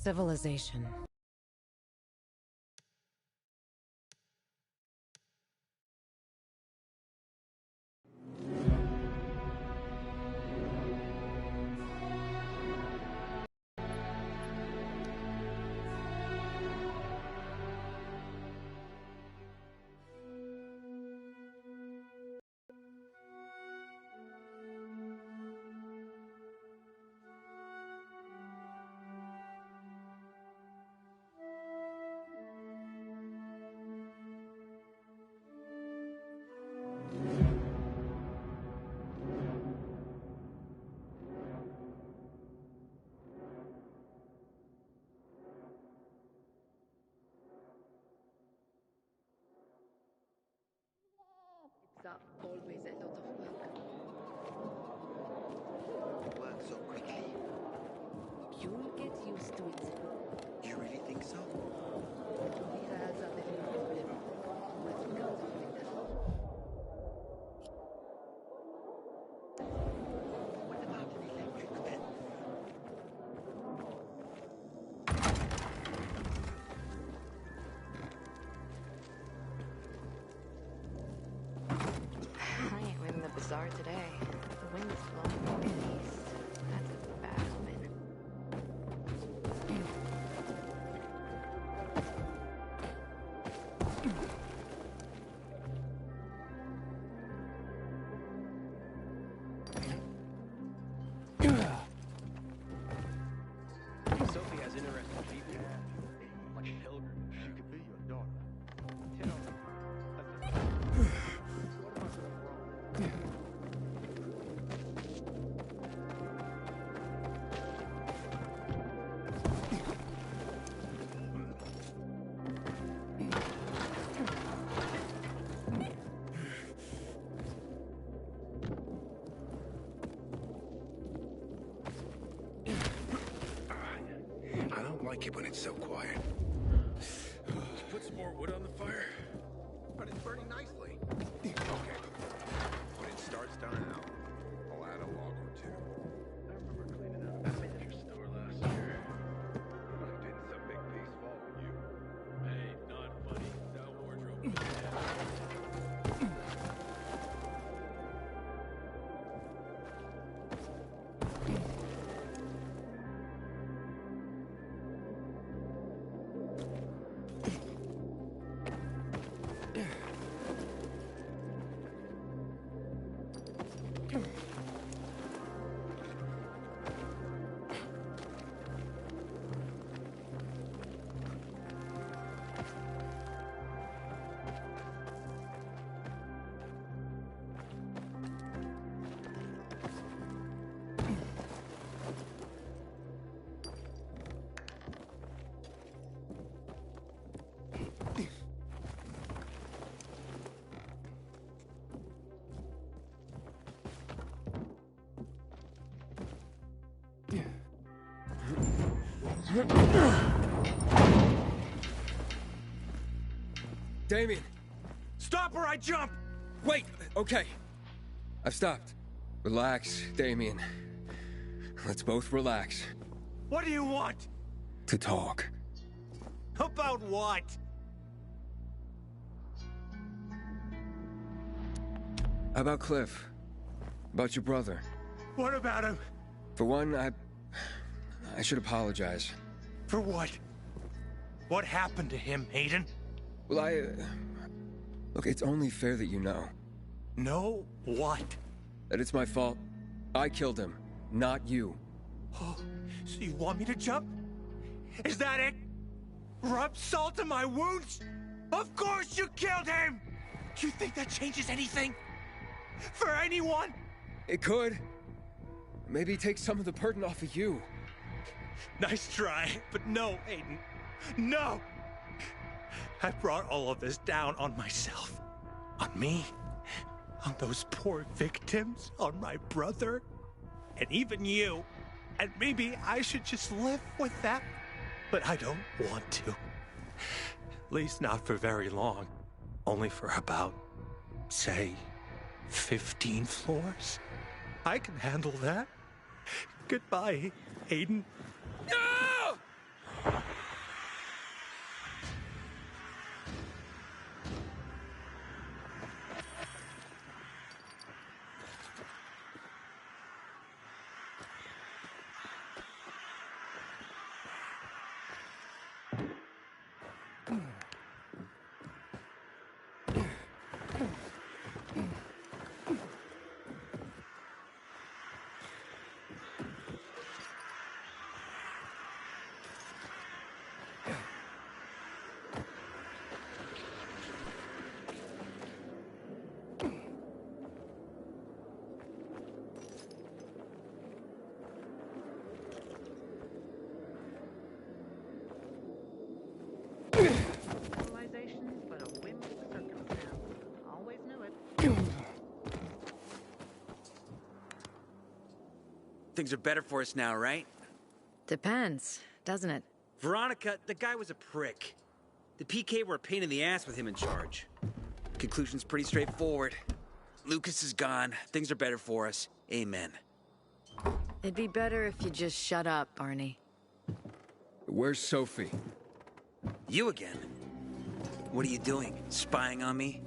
civilization. Always a lot of work. Work so quickly. You'll get used to it. You really think so? These are the little problem. What comes with it? What about an electric fan? I am in the bazaar today. The wind is blowing from the east. That's a bad omen. Sophie has interesting people. Like a pilgrim. She could be your daughter. Tell her. I don't like it when it's so quiet. Put some more wood on the fire. But it's burning nicely. Okay. When it starts dying out, I'll add a log or two. I remember cleaning out a miniature store last year. Didn't some big piece fall on you? Hey, not funny. That wardrobe was bad. Damien! Stop or I jump! Wait! Okay. I've stopped. Relax, Damien. Let's both relax. What do you want? To talk. About what? How about Cliff? About your brother? What about him? For one, I should apologize. For what? What happened to him, Hayden? Well, look, it's only fair that you know. Know what? That it's my fault. I killed him, not you. Oh, so you want me to jump? Is that it? Rub salt in my wounds? Of course you killed him! Do you think that changes anything? For anyone? It could. Maybe take some of the burden off of you. Nice try, but no, Hayden. No! I brought all of this down on myself. On me. On those poor victims. On my brother. And even you. And maybe I should just live with that. But I don't want to. At least not for very long. Only for about, say, 15 floors. I can handle that. Goodbye, Hayden. No! Civilization's but a whim of circumstance. Always knew it. Things are better for us now, right? Depends, doesn't it? Veronica, the guy was a prick. The PK were a pain in the ass with him in charge. Conclusion's pretty straightforward. Lucas is gone. Things are better for us. Amen. It'd be better if you just shut up, Barney. Where's Sophie? You again? What are you doing? Spying on me?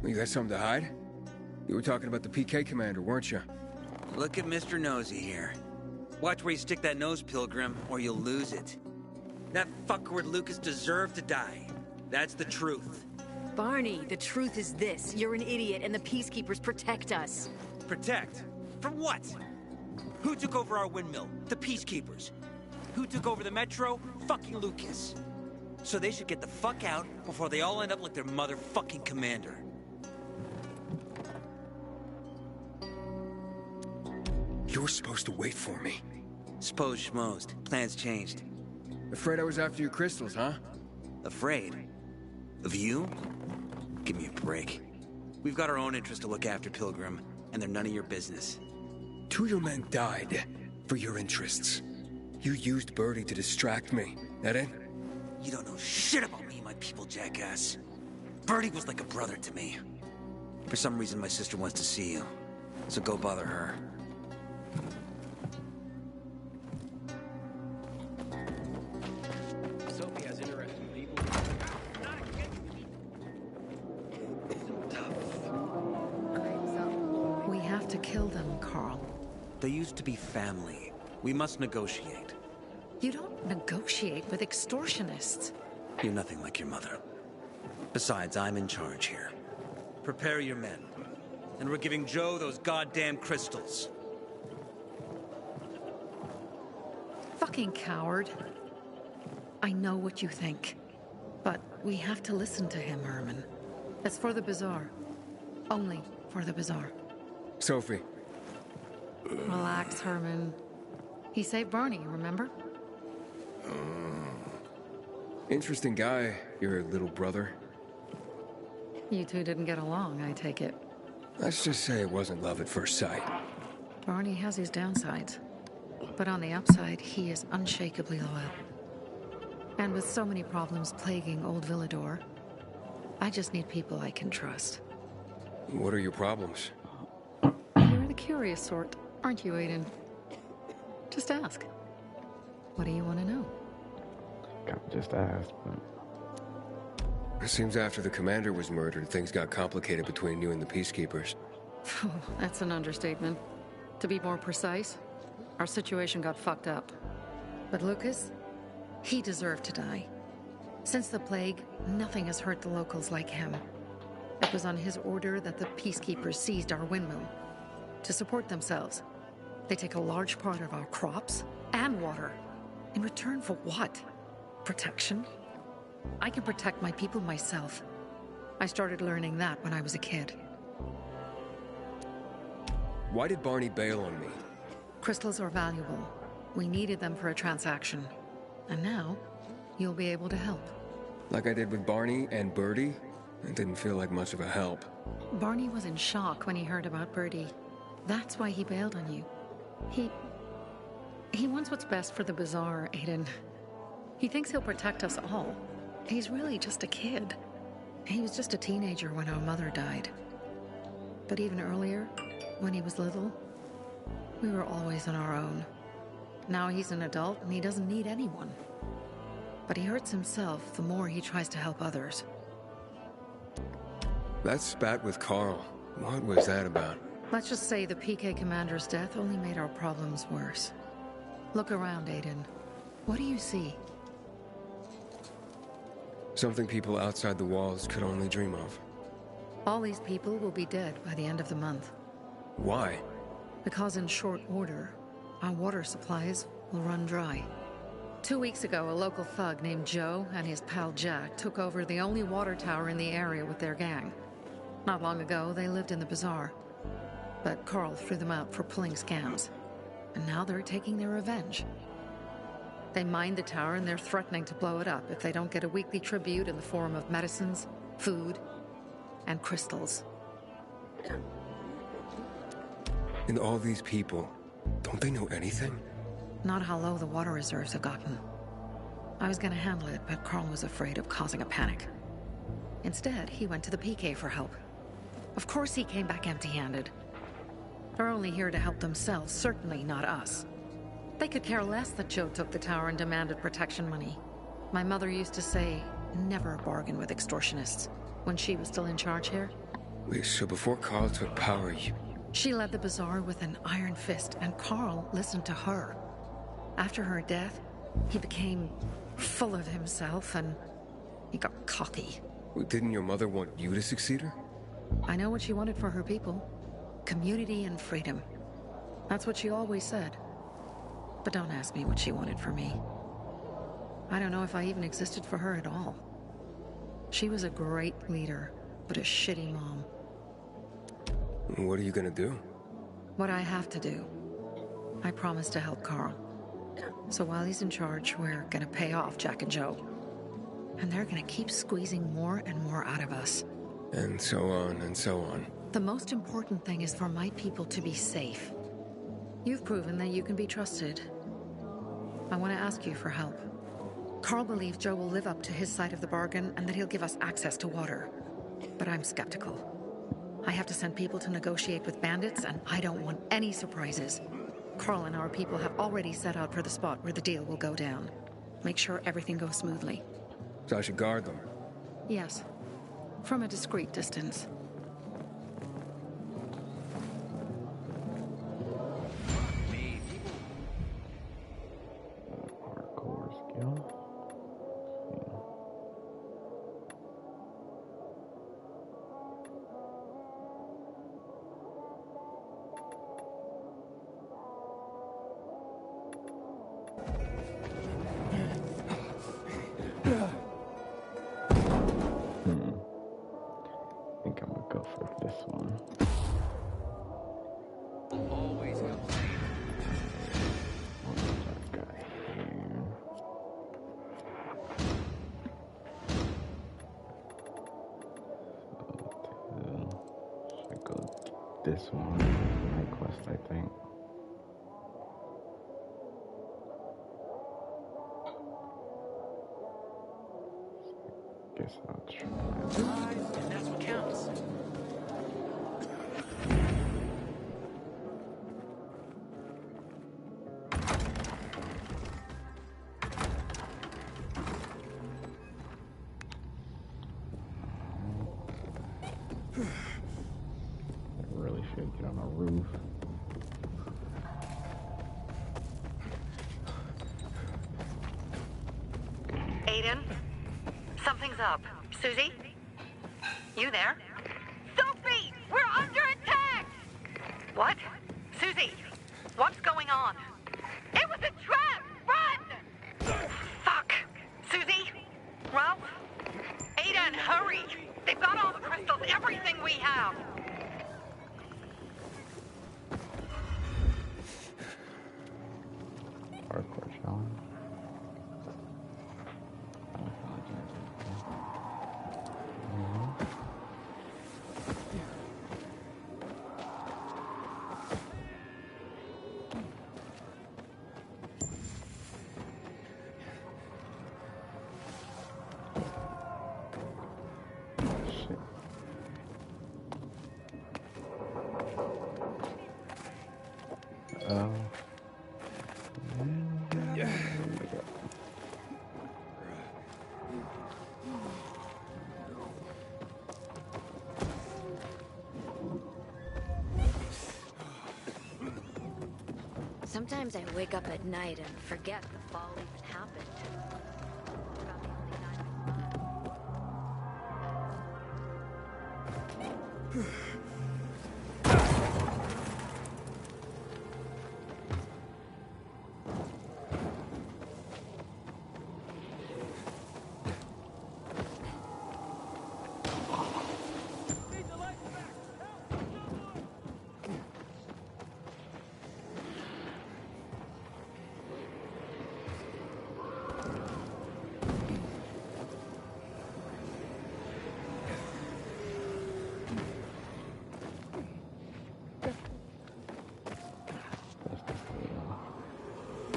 You got something to hide? You were talking about the PK commander, weren't you? Look at Mr. Nosy here. Watch where you stick that nose, Pilgrim, or you'll lose it. That fuckward Lucas deserved to die. That's the truth. Barney, the truth is this. You're an idiot and the Peacekeepers protect us. Protect? From what? Who took over our windmill? The Peacekeepers. Who took over the Metro? Fucking Lucas. So they should get the fuck out before they all end up like their motherfucking commander. You were supposed to wait for me. Suppose schmozed. Plans changed. Afraid I was after your crystals, huh? Afraid? Of you? Give me a break. We've got our own interests to look after, Pilgrim, and they're none of your business. 2 of your men died for your interests. You used Birdie to distract me. That it? You don't know shit about me and my people, jackass. Birdie was like a brother to me. For some reason, my sister wants to see you. So go bother her. Sophie has interesting people. We have to kill them, Carl. They used to be family. We must negotiate. You don't negotiate with extortionists. You're nothing like your mother. Besides, I'm in charge here. Prepare your men. And we're giving Joe those goddamn crystals. Fucking coward. I know what you think. But we have to listen to him, Herman. It's for the Bazaar. Only for the Bazaar. Sophie. Relax, Herman. He saved Barney, remember? Interesting guy, your little brother. You two didn't get along, I take it. Let's just say it wasn't love at first sight. Barney has his downsides. But on the upside, he is unshakably loyal. And with so many problems plaguing old Villador, I just need people I can trust. What are your problems? You're the curious sort, aren't you, Aiden? Just ask. What do you want to know? Just asked, but... It seems after the commander was murdered, things got complicated between you and the Peacekeepers. That's an understatement. To be more precise, our situation got fucked up. But Lucas, he deserved to die. Since the plague, nothing has hurt the locals like him. It was on his order that the Peacekeepers seized our windmill. To support themselves, they take a large part of our crops and water. In return for what? Protection? I can protect my people myself. I started learning that when I was a kid. Why did Barney bail on me? Crystals are valuable. We needed them for a transaction. And now, you'll be able to help. Like I did with Barney and Birdie? It didn't feel like much of a help. Barney was in shock when he heard about Birdie. That's why he bailed on you. He wants what's best for the Bazaar, Aiden. He thinks he'll protect us all. He's really just a kid. He was just a teenager when our mother died. But even earlier, when he was little, we were always on our own. Now he's an adult and he doesn't need anyone. But he hurts himself the more he tries to help others. That spat with Carl, what was that about? Let's just say the PK commander's death only made our problems worse. Look around, Aiden. What do you see? Something people outside the walls could only dream of. All these people will be dead by the end of the month. Why? Because in short order, our water supplies will run dry. 2 weeks ago, a local thug named Joe and his pal Jack took over the only water tower in the area with their gang. Not long ago, they lived in the bazaar. But Carl threw them out for pulling scams. And now they're taking their revenge. They mined the tower and they're threatening to blow it up if they don't get a weekly tribute in the form of medicines, food, and crystals. And all these people, don't they know anything? Not how low the water reserves have gotten. I was gonna handle it, but Carl was afraid of causing a panic. Instead, he went to the PK for help. Of course he came back empty-handed. They're only here to help themselves, certainly not us. They could care less that Joe took the tower and demanded protection money. My mother used to say, never bargain with extortionists, when she was still in charge here. Wait, so before Carl took power, She led the bazaar with an iron fist, and Carl listened to her. After her death, he became full of himself, and he got cocky. Didn't your mother want you to succeed her? I know what she wanted for her people. Community and freedom. That's what she always said. But don't ask me what she wanted for me. I don't know if I even existed for her at all. She was a great leader, but a shitty mom. What are you gonna do? What I have to do. I promised to help Carl. So while he's in charge, we're gonna pay off Jack and Joe. And they're gonna keep squeezing more and more out of us. And so on and so on. The most important thing is for my people to be safe. You've proven that you can be trusted. I want to ask you for help. Carl believes Joe will live up to his side of the bargain and that he'll give us access to water. But I'm skeptical. I have to send people to negotiate with bandits, and I don't want any surprises. Carl and our people have already set out for the spot where the deal will go down. Make sure everything goes smoothly. So I should guard them? Yes. From a discreet distance. Hardcore skill. I think I'm gonna go for this one. Always go. What's that guy here? Should go this one. My quest, I think. Guess I'll try. And that's what counts. I really should get on a roof. Aiden? Something's up. Susie? You there? Sophie! We're under attack! What? Susie, what's going on? It was a trap! Run! Fuck! Susie? Ralph? Aiden, hurry! They've got all the crystals, everything we have! Hardcore challenge. Shit. Oh. Yeah. Sometimes I wake up at night and forget the fall even happened. About the only night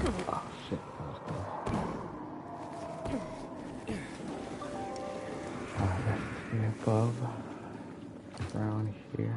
Oh shit, that was close. Let's see above. Around here.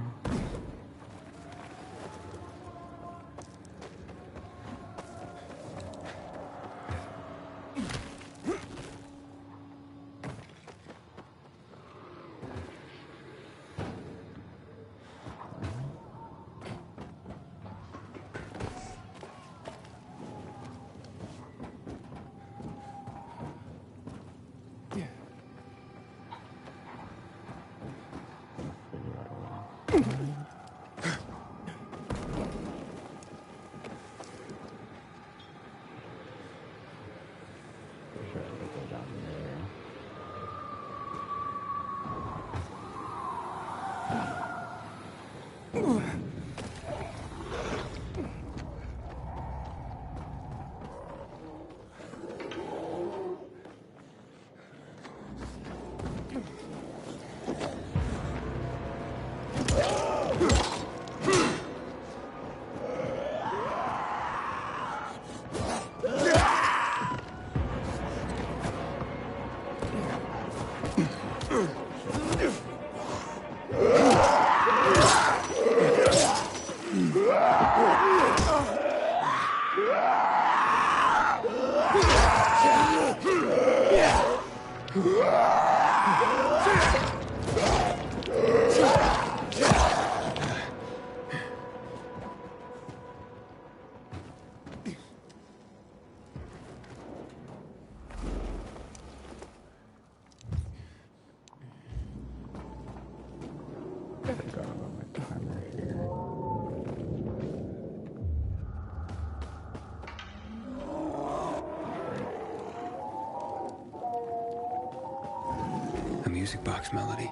A music box melody.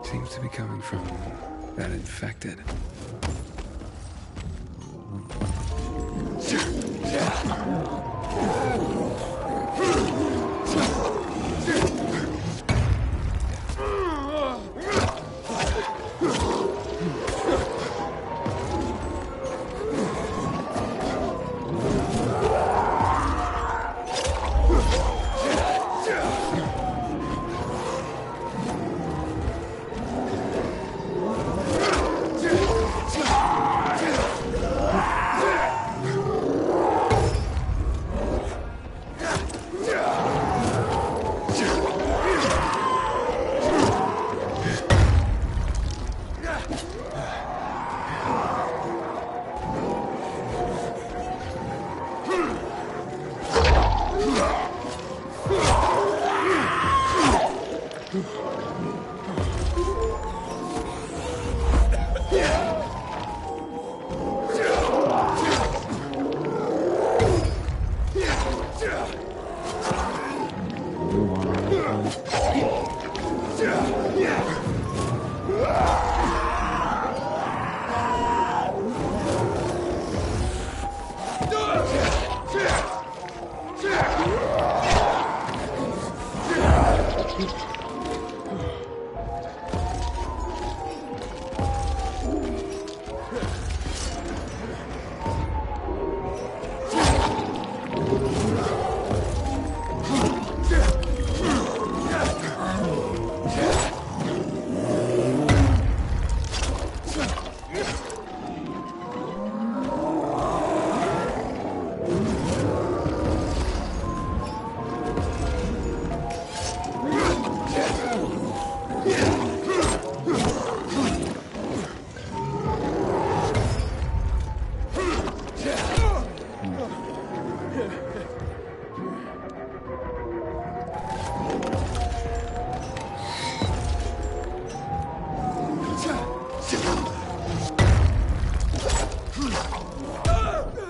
Seems to be coming from that infected.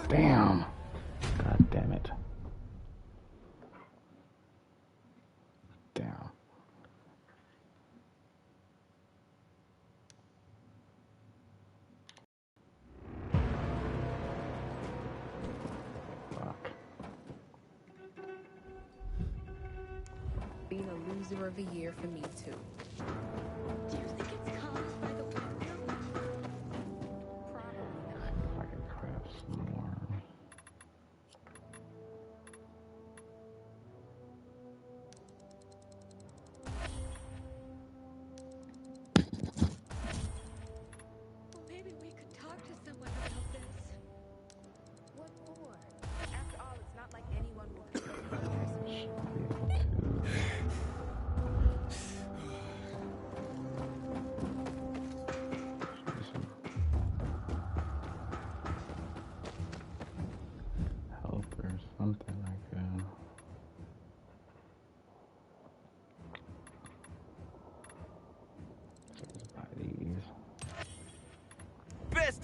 Damn. God damn it. Damn. Fuck. Being a loser of the year for me too. Do you think it's caused by the window? Probably not. I can craft some more.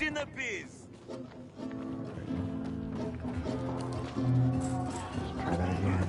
best in the biz. Try that again.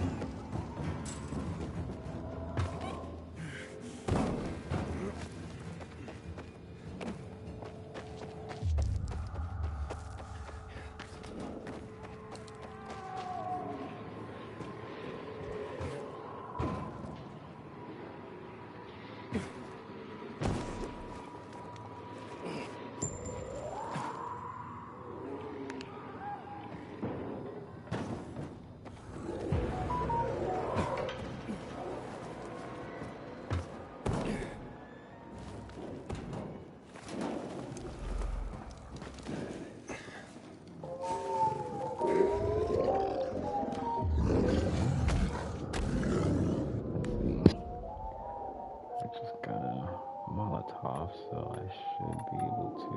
So I should be able to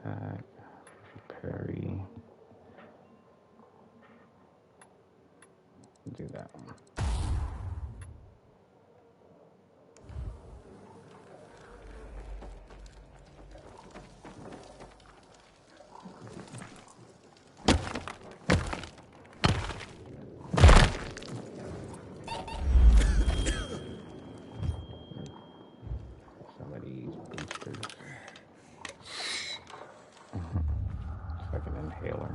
attack, parry. Do that one. Some of these boosters. It's like an inhaler.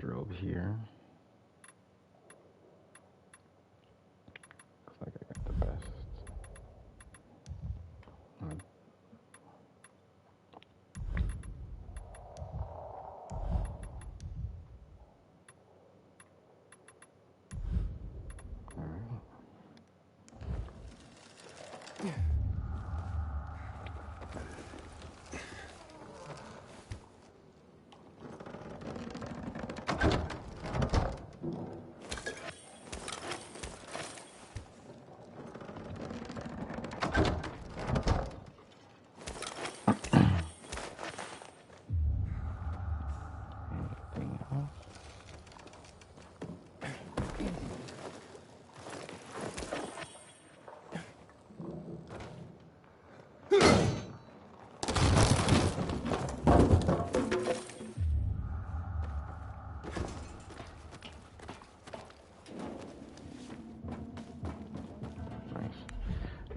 wardrobe here. Looks like I got the best.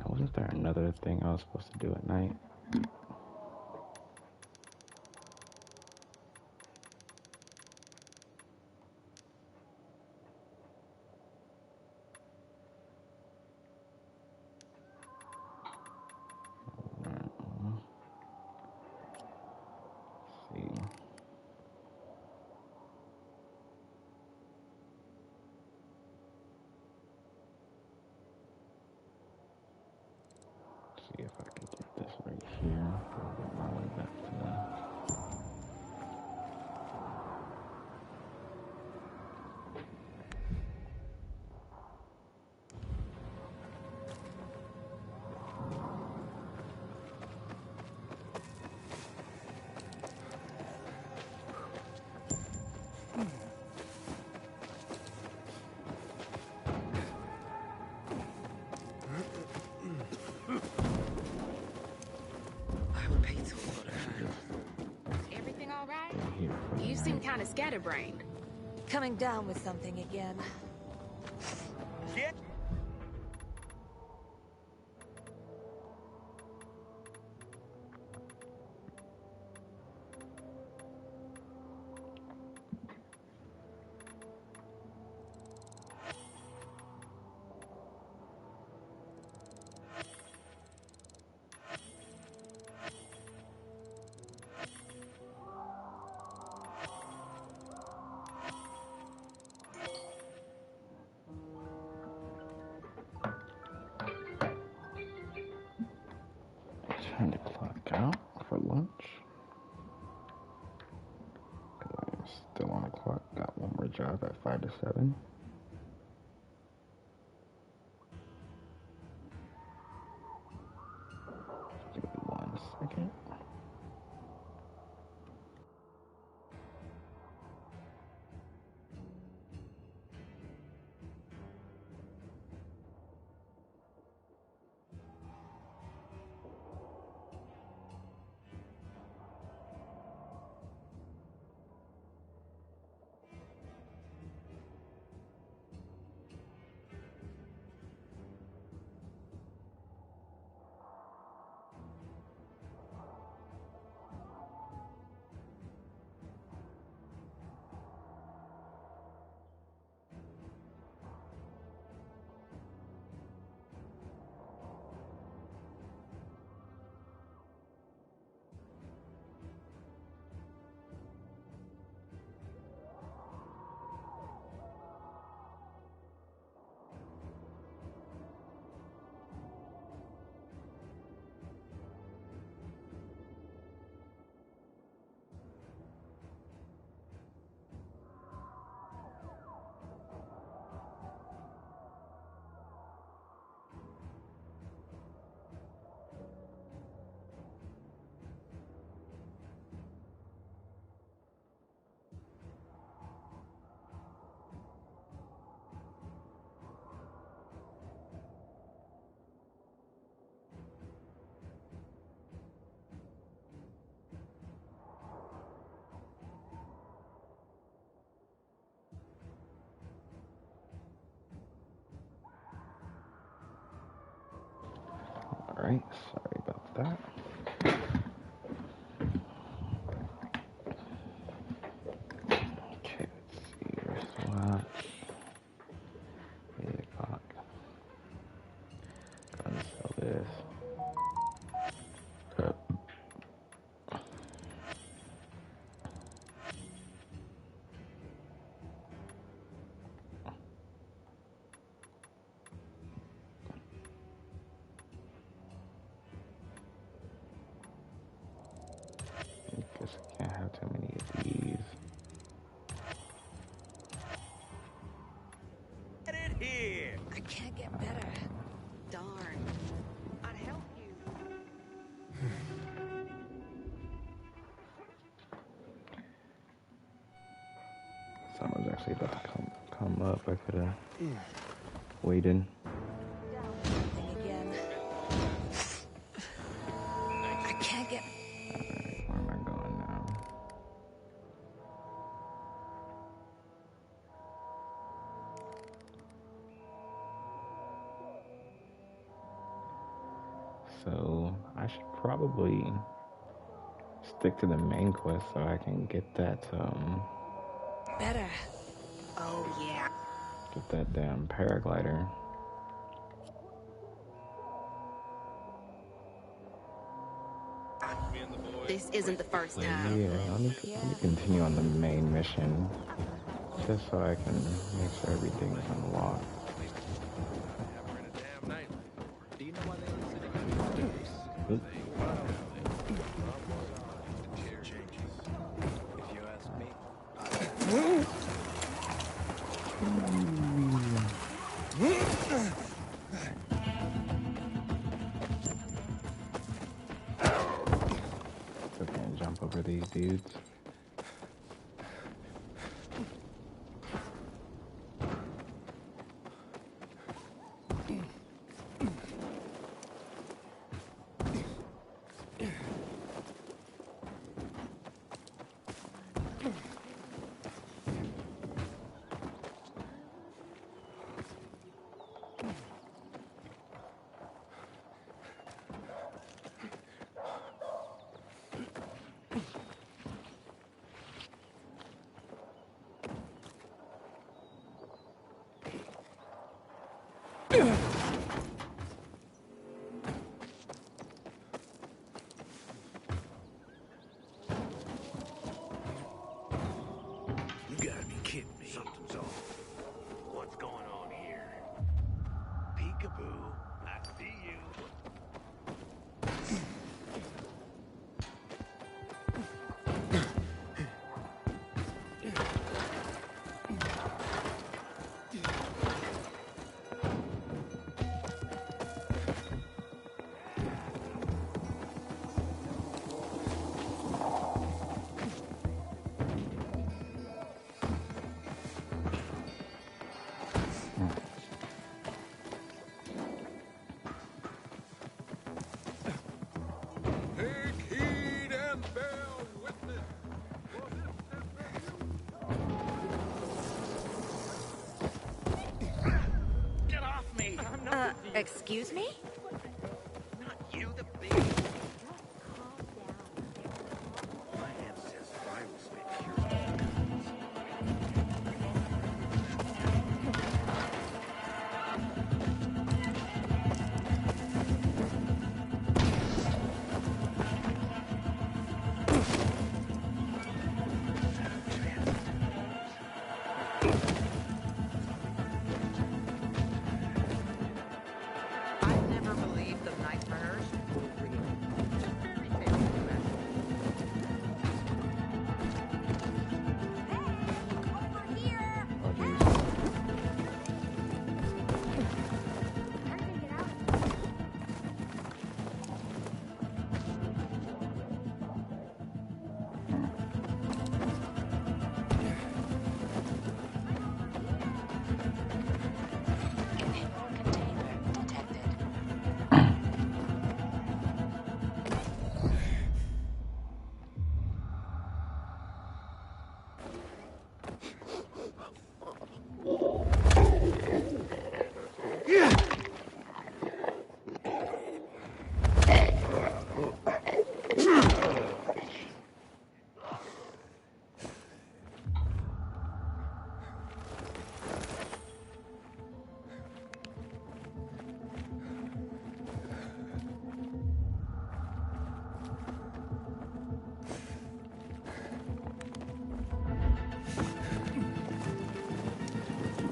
Wasn't there another thing I was supposed to do at night? See if I can get this right here. Get my way back to the... Everything all right? Here You seem kind of scatterbrained. Coming down with something again. Shit! Trying to clock out for lunch. Because I'm still on the clock. Got one more job at 5 to 7. Give me 1 second. Alright, sorry about that. Okay, let's here. I can't get better. Darn. I'd help you. Someone's actually about to come up. I could have waited. Again. I can't get. Alright, where am I going now? So I should probably stick to the main quest so I can get that Better. Oh, yeah. get that damn paraglider. This isn't the first So time. yeah, let me continue on the main mission just so I can make sure everything is unlocked. Oop. Still can't jump over these dudes. You gotta be kidding me. Something's off. What's going on here? Peekaboo. I see you. Take heed and bear witness. Get off me! I'm not Excuse me? not you, the big. My ancestors, I will spit I've never believed the nightmares were real. Fairy tales, Oh jeez.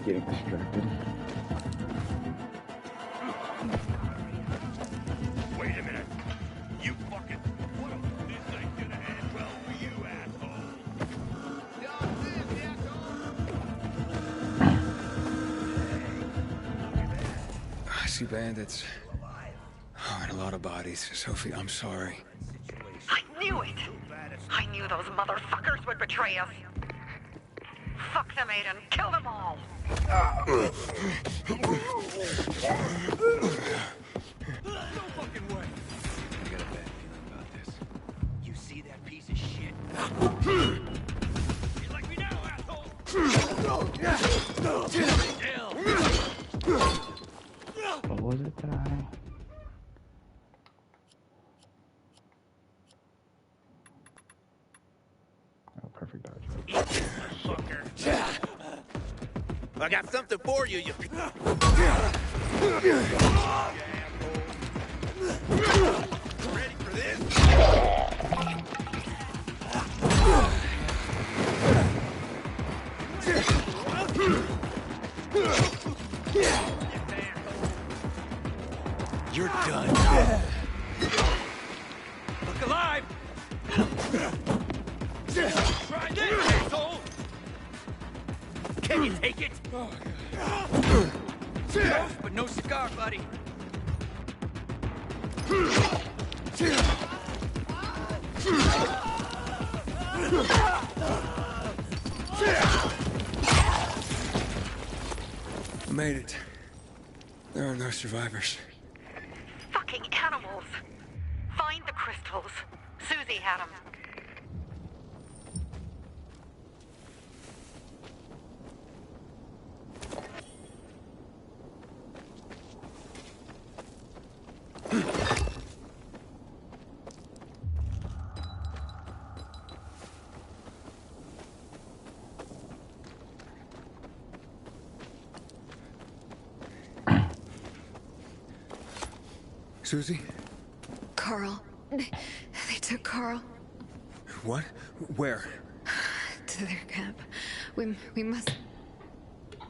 Getting distracted. Wait a minute. You fucking. What a. This ain't gonna end well for you, asshole. Mostly bandits. Oh, and a lot of bodies. Sophie, I'm sorry. I knew it! I knew those motherfuckers would betray us. Fuck them, Aiden. Kill them all! No fucking way! I got a bad feeling about this. You see that piece of shit? You like me now, asshole? What was it that I... Oh, perfect dodge. I got something for you, you... Ready for this? You're done. Look alive! Try this, asshole! Can you take it? Toast, but no cigar, buddy. Made it. There are no survivors. Fucking animals! Find the crystals. Susie had them. Susie? Carl. They took Carl What? Where? to their camp. We must...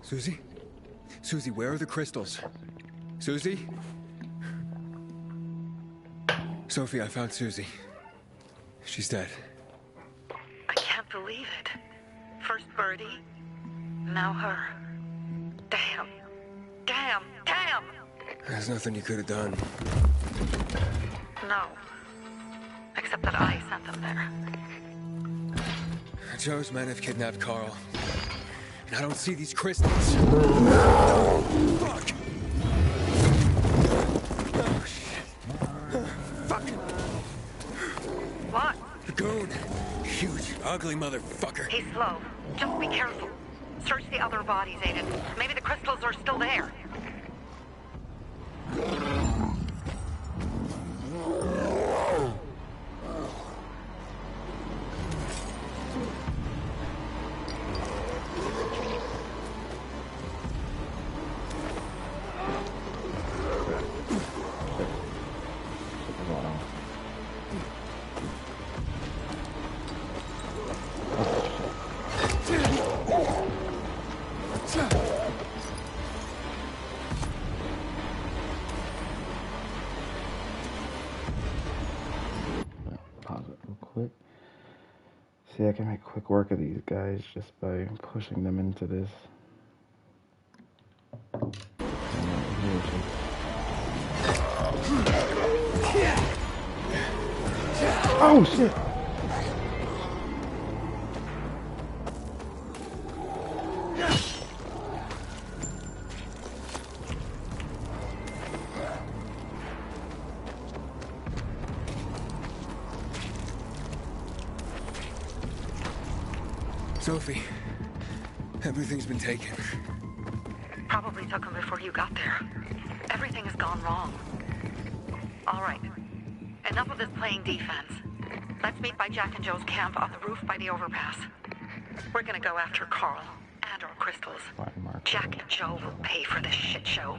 Susie? Susie, where are the crystals? Susie? Sophie, I found Susie. She's dead. I can't believe it. First Birdie, now her. Damn. Damn. Damn! There's nothing you could have done. No. Except that I sent them there. Joe's men have kidnapped Carl. And I don't see these crystals. Fuck! Oh, shit. Fuck! What? The goon. Huge, ugly motherfucker. He's slow. Just be careful. Search the other bodies, Aiden. Maybe the crystals are still there. See, I can make quick work of these guys just by pushing them into this. Oh shit! Sophie, everything's been taken. Probably took them before you got there. Everything has gone wrong. All right. Enough of this playing defense. Let's meet by Jack and Joe's camp on the roof by the overpass. We're gonna go after Carl and our crystals. Jack and Joe will pay for this shit show.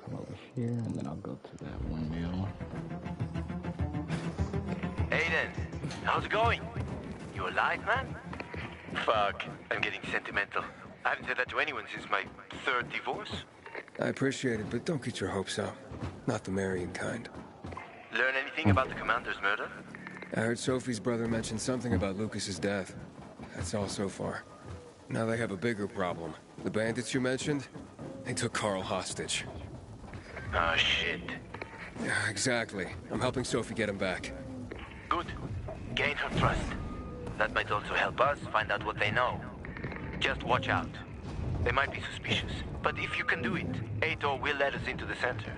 Come over here, and then I'll go to that windmill. How's it going? You alive, man? Fuck, I'm getting sentimental. I haven't said that to anyone since my third divorce. I appreciate it, but don't get your hopes up. Not the marrying kind. Learn anything about the commander's murder? I heard Sophie's brother mention something about Lucas's death. That's all so far. Now they have a bigger problem. The bandits you mentioned, they took Carl hostage. Ah, shit. Yeah, exactly. I'm helping Sophie get him back. Good. Gain her trust. That might also help us find out what they know. Just watch out. They might be suspicious, but if you can do it, Ator will let us into the center.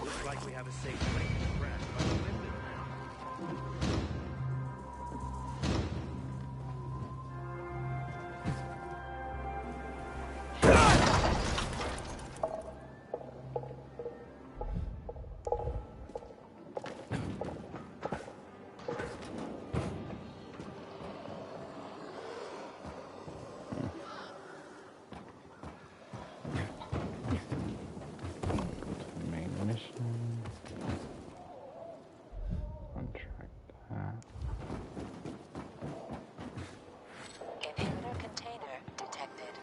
Looks like we have a safe place to crash by the windmill now. Main mission. Contract that. Inhibitor container detected.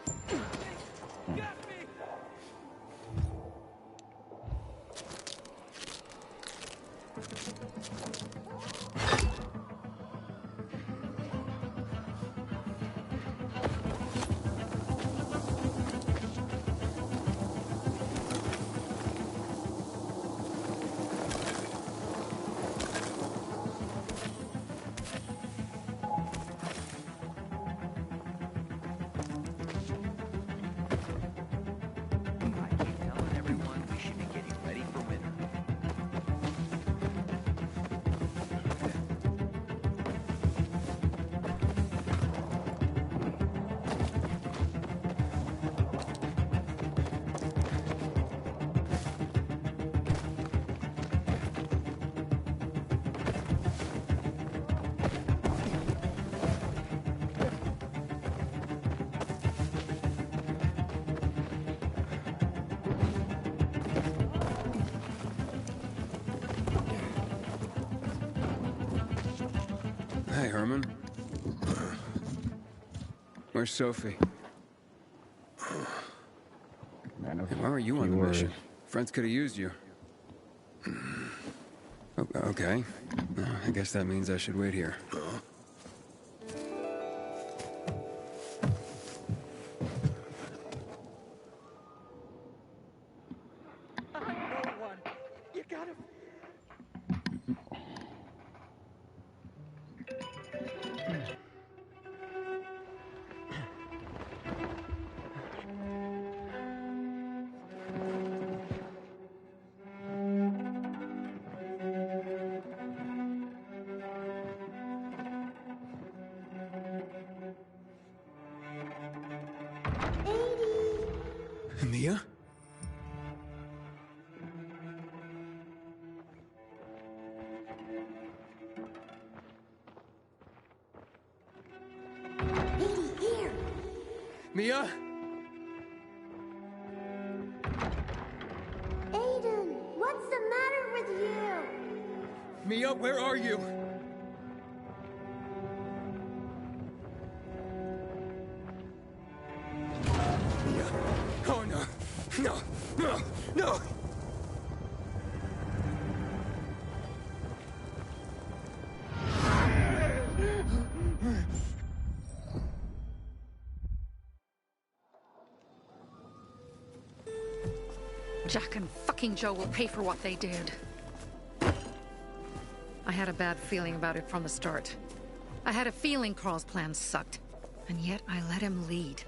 I keep telling everyone we should be getting ready for winter. Hey, Herman. Where's Sophie? Man, Hey, why were you on the mission? Friends could have used you. Okay. I guess that means I should wait here. You gotta... Mia? Here. Mia? Aiden, what's the matter with you? Mia, where are you? Mia? Oh, no. No. No. No. Jack and fucking Joe will pay for what they did. I had a bad feeling about it from the start. I had a feeling Carl's plan sucked, and yet I let him lead.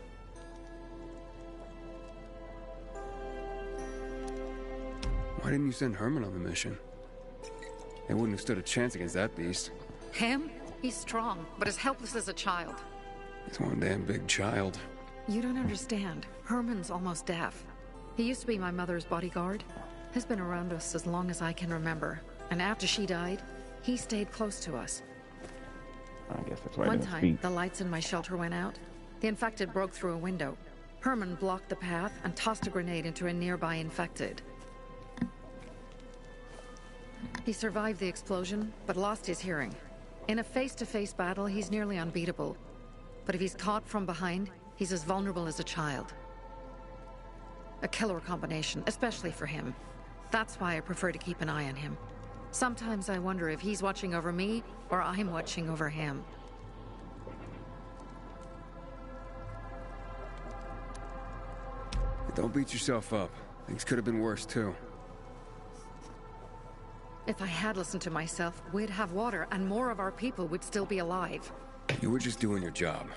Why didn't you send Herman on the mission? They wouldn't have stood a chance against that beast. Him? He's strong, but as helpless as a child. He's one damn big child. You don't understand. Herman's almost deaf. He used to be my mother's bodyguard. He's been around us as long as I can remember. And after she died, he stayed close to us. I guess that's why I One didn't time, speak. the lights in my shelter went out. The infected broke through a window. Herman blocked the path and tossed a grenade into a nearby infected. He survived the explosion, but lost his hearing. In a face-to-face battle, he's nearly unbeatable. But if he's caught from behind, he's as vulnerable as a child. A killer combination, especially for him. That's why I prefer to keep an eye on him. Sometimes I wonder if he's watching over me, or I'm watching over him. Don't beat yourself up. Things could have been worse, too. If I had listened to myself, we'd have water, and more of our people would still be alive. You were just doing your job.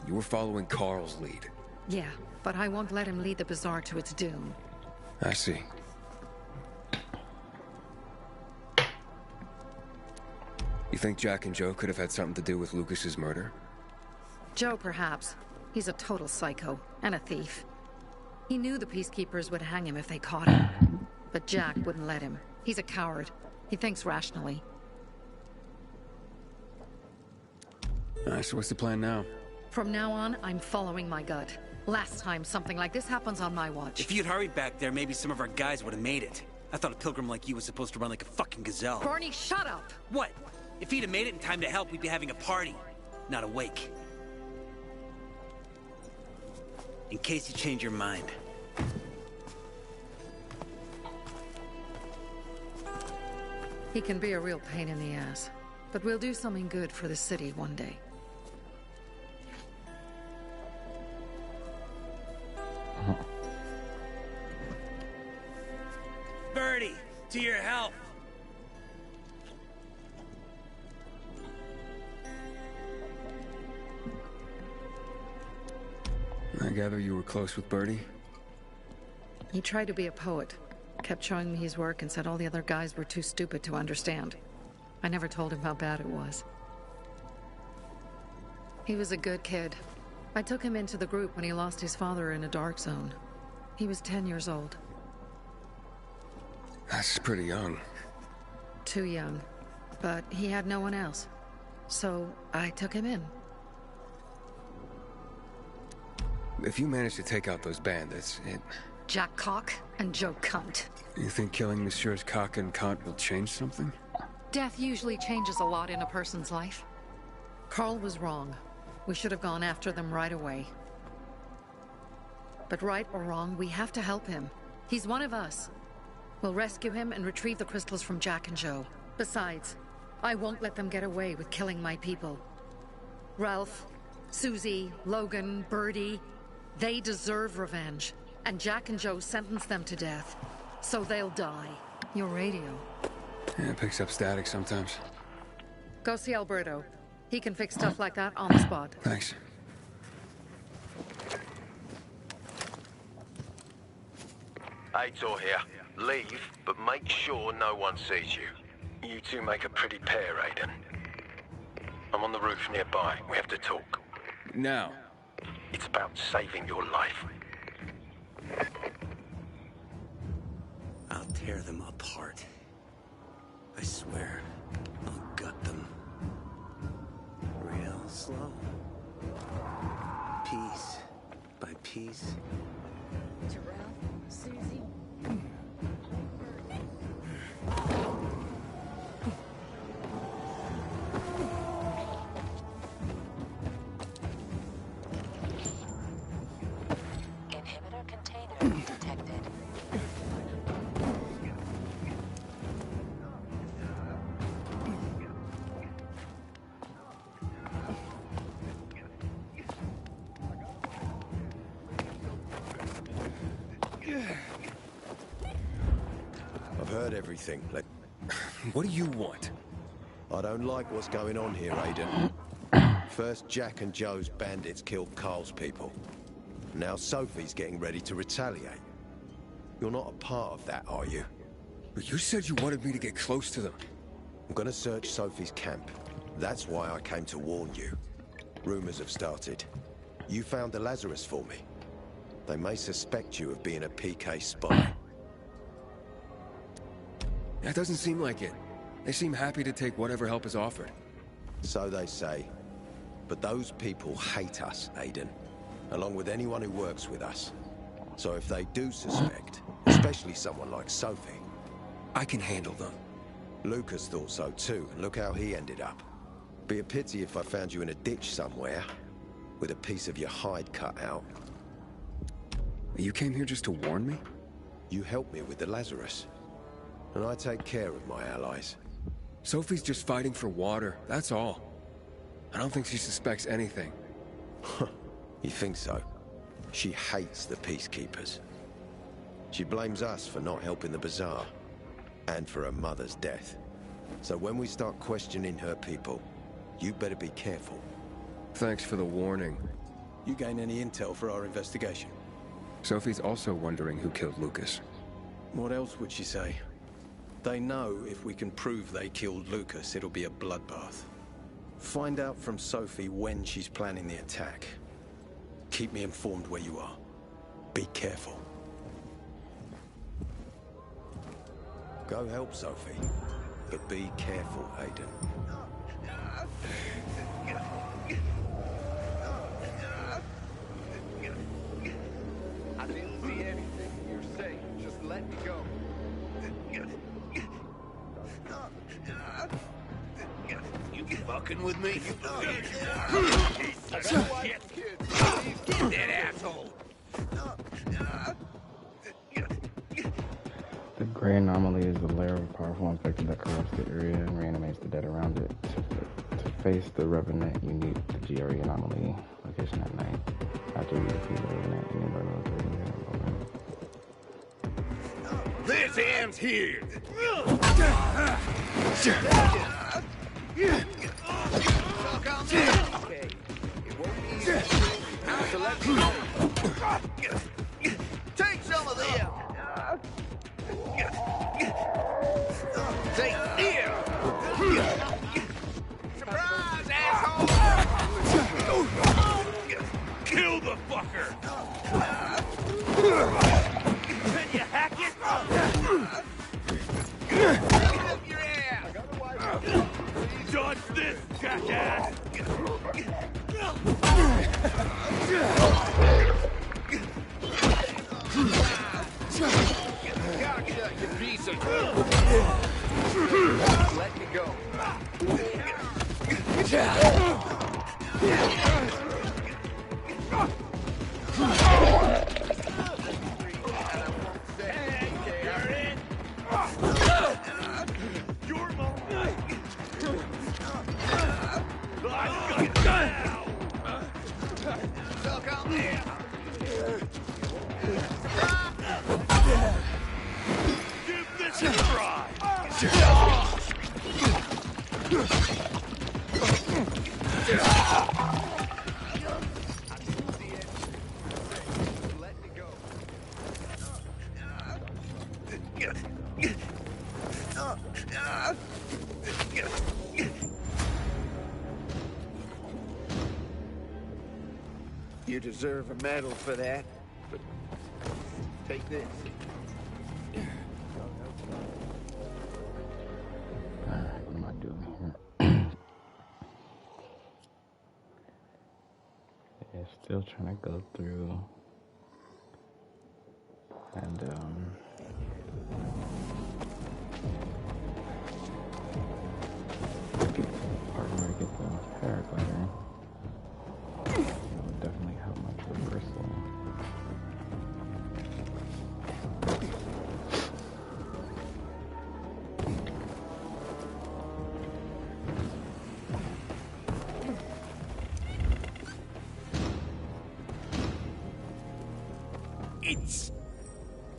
You were following Carl's lead. Yeah, but I won't let him lead the Bazaar to its doom. I see. You think Jack and Joe could have had something to do with Lucas's murder? Joe, perhaps. He's a total psycho, and a thief. He knew the Peacekeepers would hang him if they caught him. But Jack wouldn't let him. He's a coward. He thinks rationally. Alright, so what's the plan now? From now on, I'm following my gut. Last time something like this happens on my watch. If you'd hurried back there, maybe some of our guys would have made it. I thought a pilgrim like you was supposed to run like a fucking gazelle. Barney, shut up! What? If he'd have made it in time to help, we'd be having a party, not a wake. In case you change your mind. He can be a real pain in the ass. But we'll do something good for the city one day. Birdie, to your help! I gather you were close with Birdie? He tried to be a poet. Kept showing me his work and said all the other guys were too stupid to understand. I never told him how bad it was. He was a good kid. I took him into the group when he lost his father in a dark zone. He was 10 years old. That's pretty young. Too young. But he had no one else. So I took him in. If you manage to take out those bandits, Jack Cock and Joe Cunt. You think killing Messieurs Cock and Cunt will change something? Death usually changes a lot in a person's life. Carl was wrong. We should have gone after them right away. But right or wrong, we have to help him. He's one of us. We'll rescue him and retrieve the crystals from Jack and Joe. Besides, I won't let them get away with killing my people. Ralph, Susie, Logan, Birdie, they deserve revenge. And Jack and Joe sentenced them to death. So they'll die. Your radio. Yeah, it picks up static sometimes. Go see Alberto. He can fix stuff like that on the spot. Thanks. Aitor here. Leave, but make sure no one sees you. You two make a pretty pair, Aiden. I'm on the roof nearby. We have to talk. Now. It's about saving your life. I'll tear them apart. I swear, I'll gut them. Real slow. Piece by piece. Terrell, Susie. Inhibitor container detected. I've heard everything. What do you want? I don't like what's going on here, Aiden. First, Jack and Joe's bandits killed Carl's people. Now Sophie's getting ready to retaliate. You're not a part of that, are you? But you said you wanted me to get close to them. I'm gonna search Sophie's camp. That's why I came to warn you. Rumors have started. You found the Lazarus for me. They may suspect you of being a PK spy. That doesn't seem like it. They seem happy to take whatever help is offered. So they say. But those people hate us, Aiden. Along with anyone who works with us. So if they do suspect, especially someone like Sophie... I can handle them. Lucas thought so too, and look how he ended up. Be a pity if I found you in a ditch somewhere, with a piece of your hide cut out. You came here just to warn me? You helped me with the Lazarus. And I take care of my allies. Sophie's just fighting for water, that's all. I don't think she suspects anything. You think so? She hates the Peacekeepers. She blames us for not helping the bazaar, and for her mother's death. So when we start questioning her people, you better be careful. Thanks for the warning. You gain any intel for our investigation? Sophie's also wondering who killed Lucas. What else would she say? They know if we can prove they killed Lucas, it'll be a bloodbath. Find out from Sophie when she's planning the attack. Keep me informed where you are. Be careful. Go help Sophie, but be careful, Aiden. I didn't see anything. You're safe. Just let me go. You fucking with me? Get that asshole! The gray anomaly is a layer of powerful infection that corrupts the area and reanimates the dead around it. To face the Revenant, you need the GRE anomaly location at night. After you defeat the Revenant, you need to This ends here! Take some of them! Take here! Surprise, asshole! Kill the fucker! Can you hack it? Up your ass! Dodge this, jackass! Gotcha, you piece of... Let me go. You're my... I've got it now! Suck on there! Give this a try! Let me go. You deserve a medal for that, but take this. Alright, what am I doing here? Yeah, still trying to go through and part where I get the paraglider. It would definitely help my traversal. It's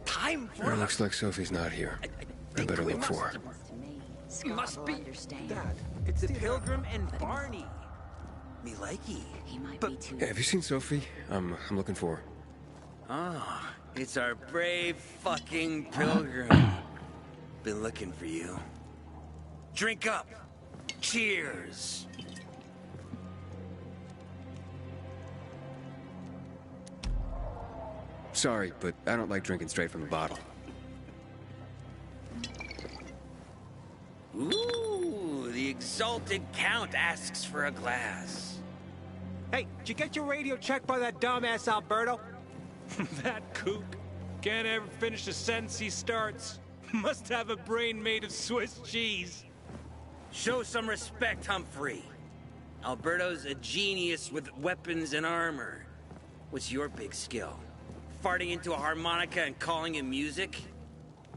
time for It looks like Sophie's not here. I better look for her. Must be Dad. It's the Pilgrim and Barney. Me likey. He might But be too. Hey, have you seen Sophie? I'm looking for her. ah, it's our brave fucking Pilgrim. Been looking for you. Drink up. Cheers! Sorry, but I don't like drinking straight from the bottle. Ooh, the exalted Count asks for a glass. Hey, did you get your radio checked by that dumbass Alberto? That kook can't ever finish a sentence he starts. Must have a brain made of Swiss cheese. Show some respect, Humphrey. Alberto's a genius with weapons and armor. What's your big skill? Farting into a harmonica and calling it music?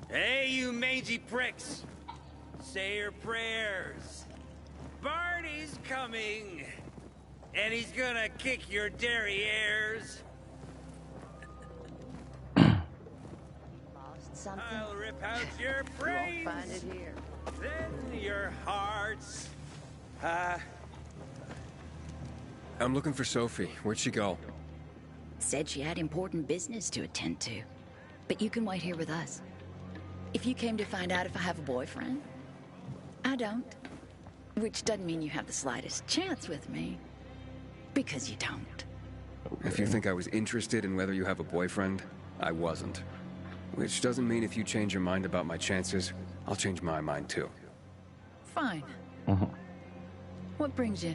Hey, you mangy pricks! Say your prayers. Barney's coming! And he's gonna kick your derrieres. Something? I'll rip out your brains. You won't find it here. Then your hearts. I'm looking for Sophie. Where'd she go? Said she had important business to attend to. But you can wait here with us. If you came to find out if I have a boyfriend, I don't. Which doesn't mean you have the slightest chance with me. Because you don't. If you think I was interested in whether you have a boyfriend, I wasn't. Which doesn't mean if you change your mind about my chances, I'll change my mind too. Fine. What brings you?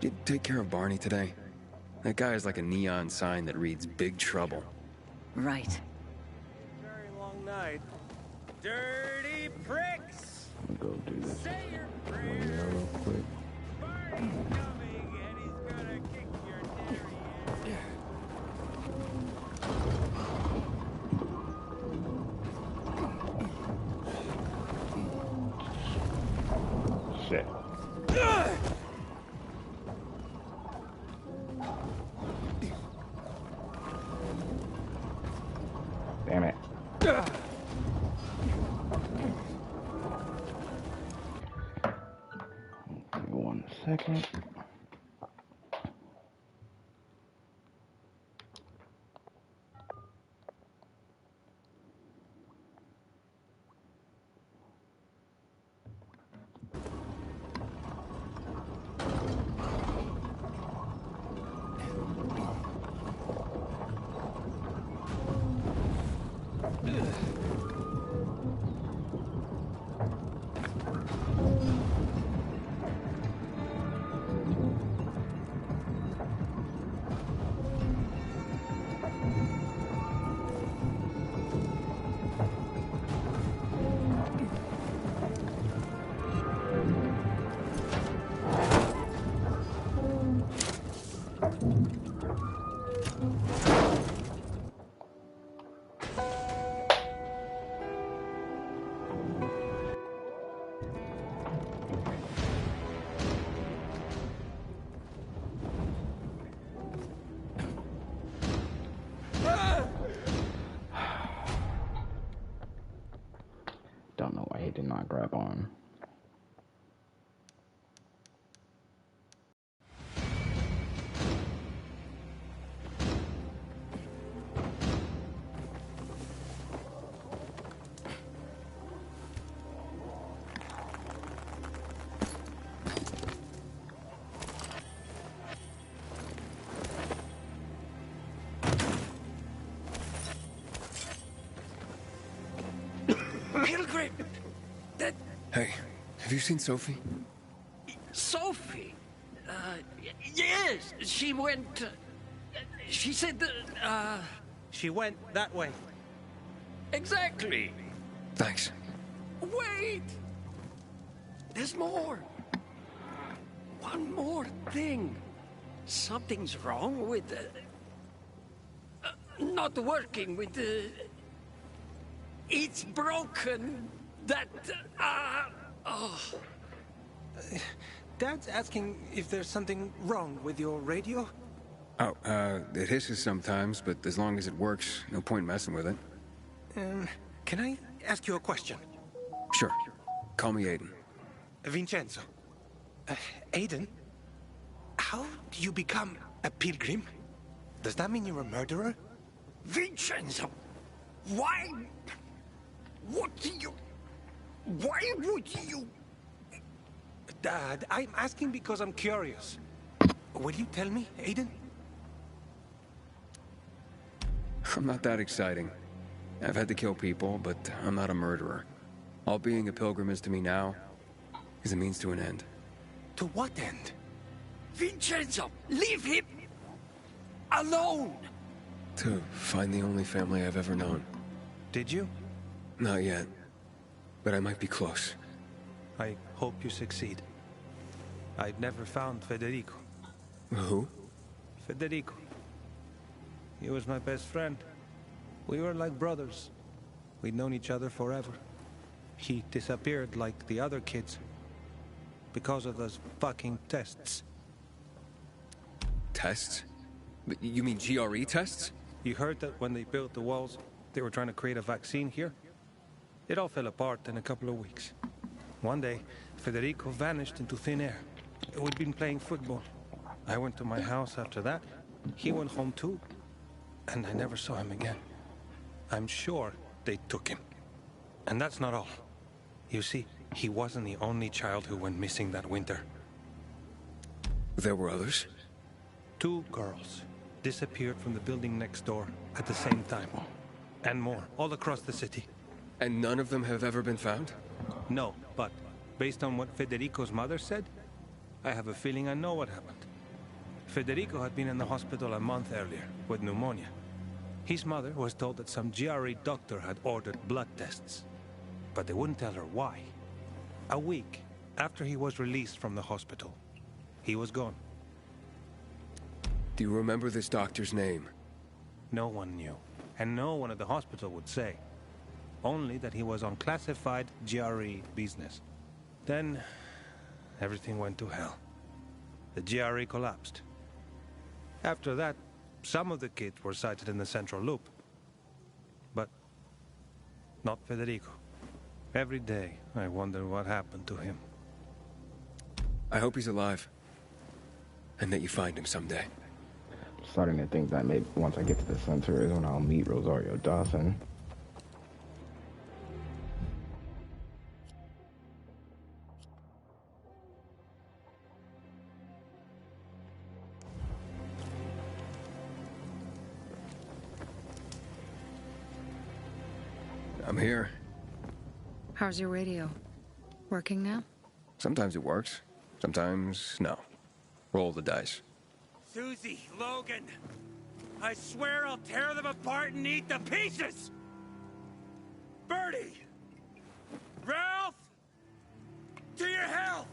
Did you take care of Barney today? That guy is like a neon sign that reads Big Trouble. Right. Very long night. Dirty pricks! Go do this. Say your prayers. Real quick. Barney's coming and he's gonna kick your derriere. Shit. Damn it. Give me 1 second. Don't know why he did not grab on. Pilgrim! Hey, have you seen Sophie? Sophie? Yes, she went... she said that, She went that way. Exactly. Thanks. Wait! There's more. One more thing. Something's wrong with... not working with the... It's broken. That... oh... Dad's asking if there's something wrong with your radio? Oh, it hisses sometimes, but as long as it works, no point messing with it. Can I ask you a question? Sure. Call me Aiden. Vincenzo. Aiden? How do you become a pilgrim? Does that mean you're a murderer? Vincenzo! Why... What do you... Why would you... Dad, I'm asking because I'm curious. Will you tell me, Aiden? I'm not that exciting. I've had to kill people, but I'm not a murderer. All being a pilgrim is to me now is a means to an end. To what end? Vincenzo, leave him alone! To find the only family I've ever known. Did you? Not yet, but I might be close. I hope you succeed. I've never found Federico. Who? Federico. He was my best friend. We were like brothers. We'd known each other forever. He disappeared like the other kids. Because of those fucking tests. Tests? You mean GRE tests? You heard that when they built the walls, they were trying to create a vaccine here? It all fell apart in a couple of weeks. One day, Federico vanished into thin air. We'd been playing football. I went to my house after that. He went home too. And I never saw him again. I'm sure they took him. And that's not all. You see, he wasn't the only child who went missing that winter. There were others? 2 girls disappeared from the building next door at the same time. And more, all across the city. And none of them have ever been found? No, but based on what Federico's mother said, I have a feeling I know what happened. Federico had been in the hospital a month earlier with pneumonia. His mother was told that some GRE doctor had ordered blood tests, but they wouldn't tell her why. A week after he was released from the hospital, he was gone. Do you remember this doctor's name? No one knew, and no one at the hospital would say. Only that he was on classified GRE business. Then, everything went to hell. The GRE collapsed. After that, some of the kids were sighted in the central loop. But not Federico. Every day, I wonder what happened to him. I hope he's alive. And that you find him someday. Starting to think that maybe once I get to the center is when I'll meet Rosario Dawson. I'm here. How's your radio? Working now? Sometimes it works. Sometimes, no. Roll the dice. Susie, Logan, I swear I'll tear them apart and eat the pieces! Bertie! Ralph! To your health!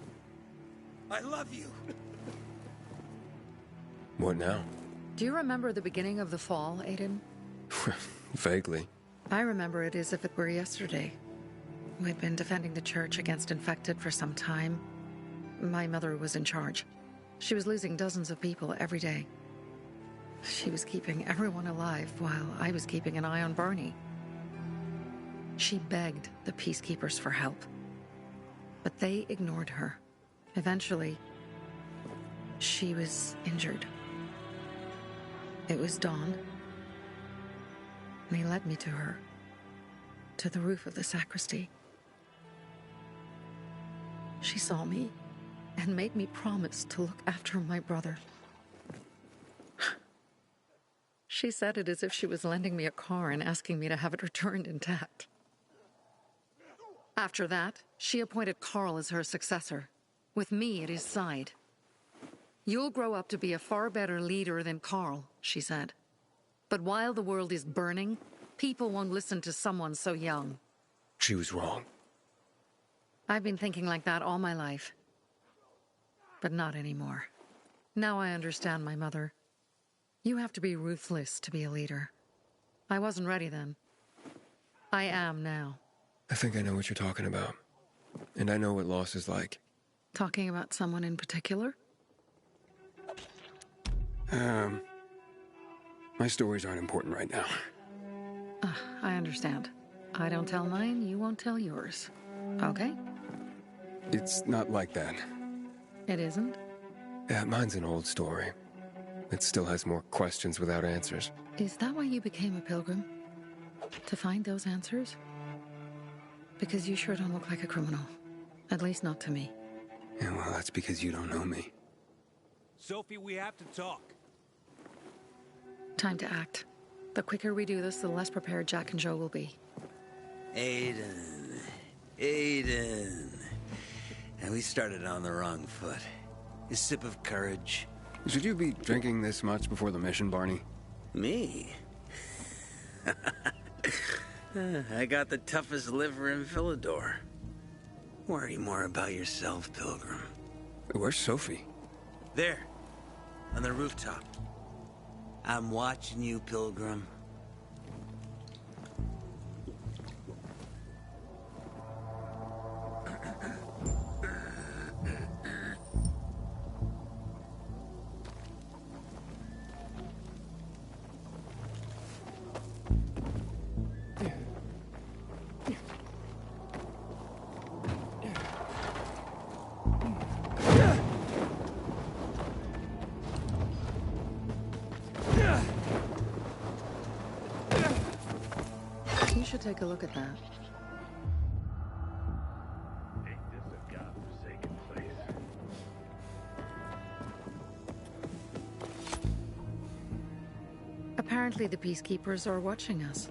I love you. What now? Do you remember the beginning of the fall, Aiden? Vaguely. I remember it as if it were yesterday. We'd been defending the church against infected for some time. My mother was in charge. She was losing dozens of people every day. She was keeping everyone alive while I was keeping an eye on Barney. She begged the peacekeepers for help, but they ignored her. Eventually, she was injured. It was dawn, and he led me to her, to the roof of the sacristy. She saw me and made me promise to look after my brother. She said it as if she was lending me a car and asking me to have it returned intact. After that, she appointed Carl as her successor, with me at his side. You'll grow up to be a far better leader than Carl, she said. But while the world is burning, people won't listen to someone so young. She was wrong. I've been thinking like that all my life. But not anymore. Now I understand my mother. You have to be ruthless to be a leader. I wasn't ready then. I am now. I think I know what you're talking about. And I know what loss is like. Talking about someone in particular? My stories aren't important right now. I understand. I don't tell mine, you won't tell yours. Okay? It's not like that. It isn't? Yeah, mine's an old story. It still has more questions without answers. Is that why you became a pilgrim? To find those answers? Because you sure don't look like a criminal. At least not to me. Yeah, well, that's because you don't know me. Sophie, we have to talk. Time to act. The quicker we do this, the less prepared Jack and Joe will be. Aiden. Aiden. And we started on the wrong foot. A sip of courage. Should you be drinking this much before the mission, Barney? Me? I got the toughest liver in Philidor. Worry more about yourself, Pilgrim. Where's Sophie? There. On the rooftop. I'm watching you, Pilgrim. You should take a look at that. Ain't this a godforsaken place? Apparently the Peacekeepers are watching us.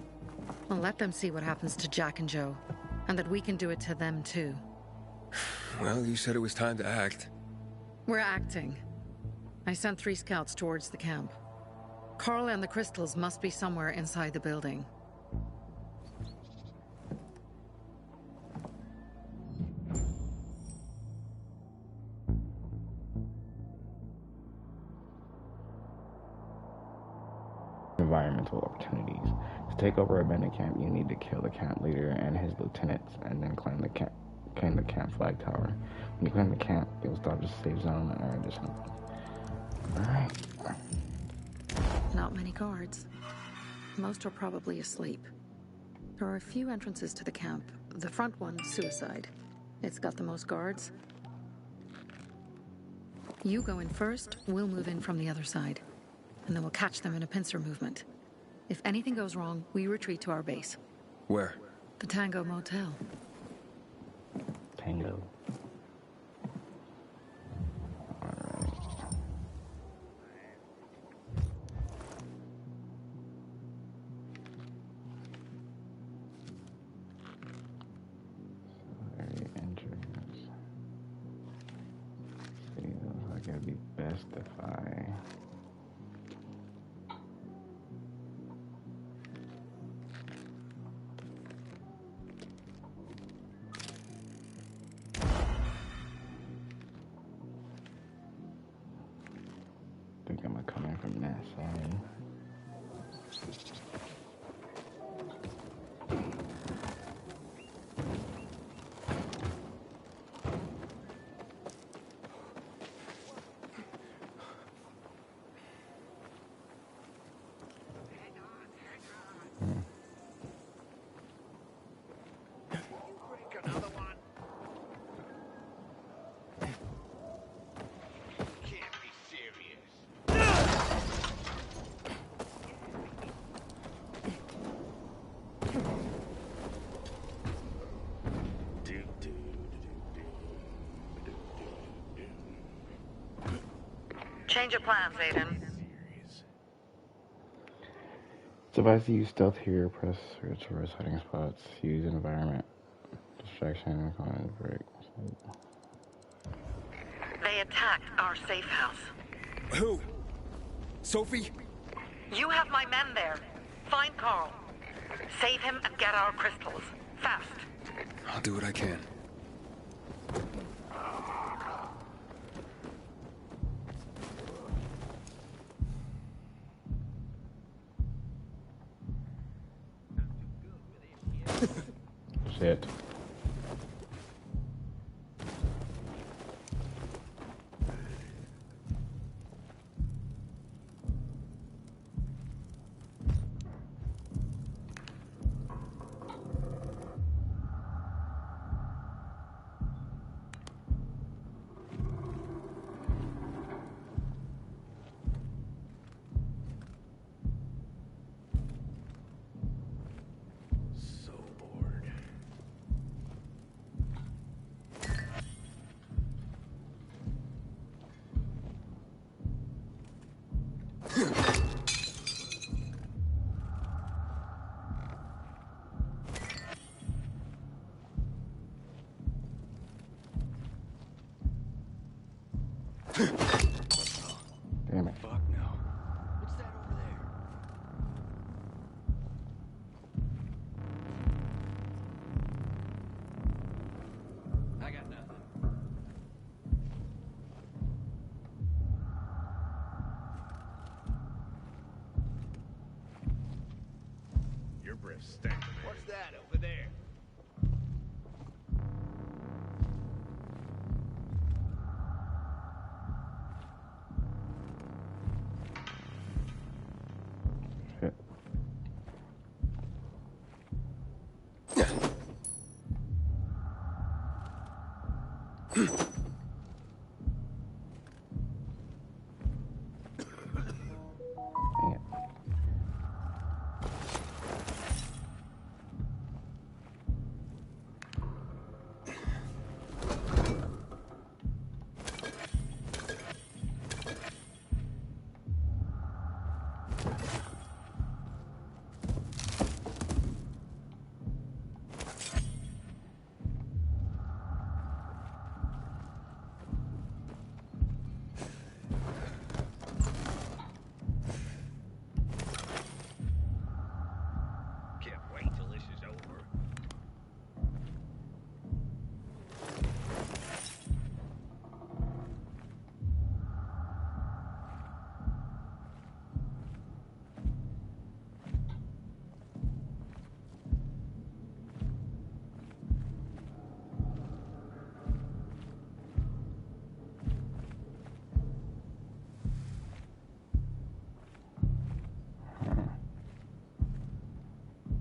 Well, let them see what happens to Jack and Joe, and that we can do it to them too. Well, you said it was time to act. We're acting. I sent 3 scouts towards the camp. Carl and the crystals must be somewhere inside the building. Environmental opportunities. To take over a abandoned camp, you need to kill the camp leader and his lieutenants, and then claim the camp flag tower. When you claim the camp, you'll stop the safe zone or additional. Alright. Not many guards. Most are probably asleep. There are a few entrances to the camp. The front one, suicide. It's got the most guards. You go in first, we'll move in from the other side. And then we'll catch them in a pincer movement. If anything goes wrong, we retreat to our base. Where? The Tango Motel. Tango. It'd be best if I think I'm coming from that side. Change of plans, Aiden. It's advised to use stealth here, press search for hiding spots, use environment, distraction, common break. They attacked our safe house. Who? Sophie? You have my men there. Find Carl. Save him and get our crystals. Fast. I'll do what I can. Shit. Damn it. Fuck no. What's that over there? I got nothing. Your breath stinks. What's that over there? Shit. Dang it. Can't wait till this is over.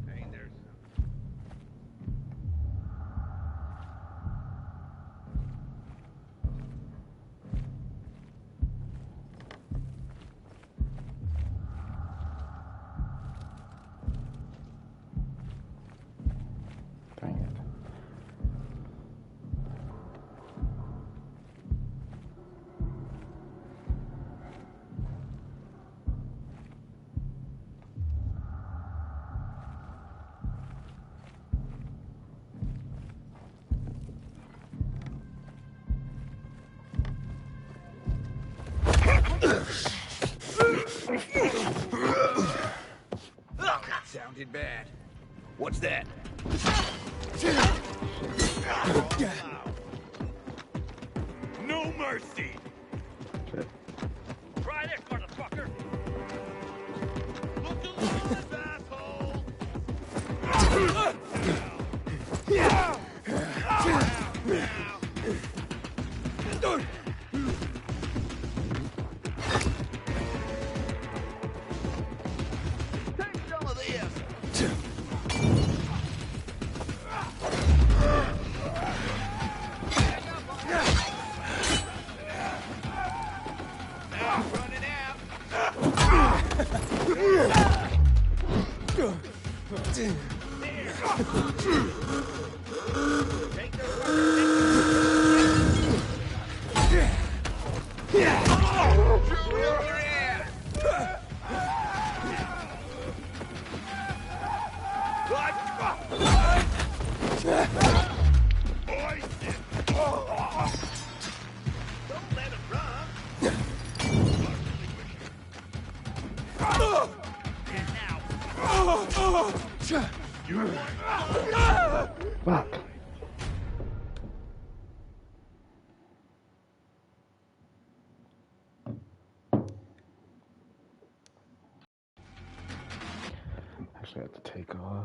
Ain't there something? Dang it. That sounded bad. What's that? No mercy! Shit. Try this, motherfucker! Look alive, asshole! Take some of this! Running out! Take Don't let him run! Fuck. Actually, I have to take off.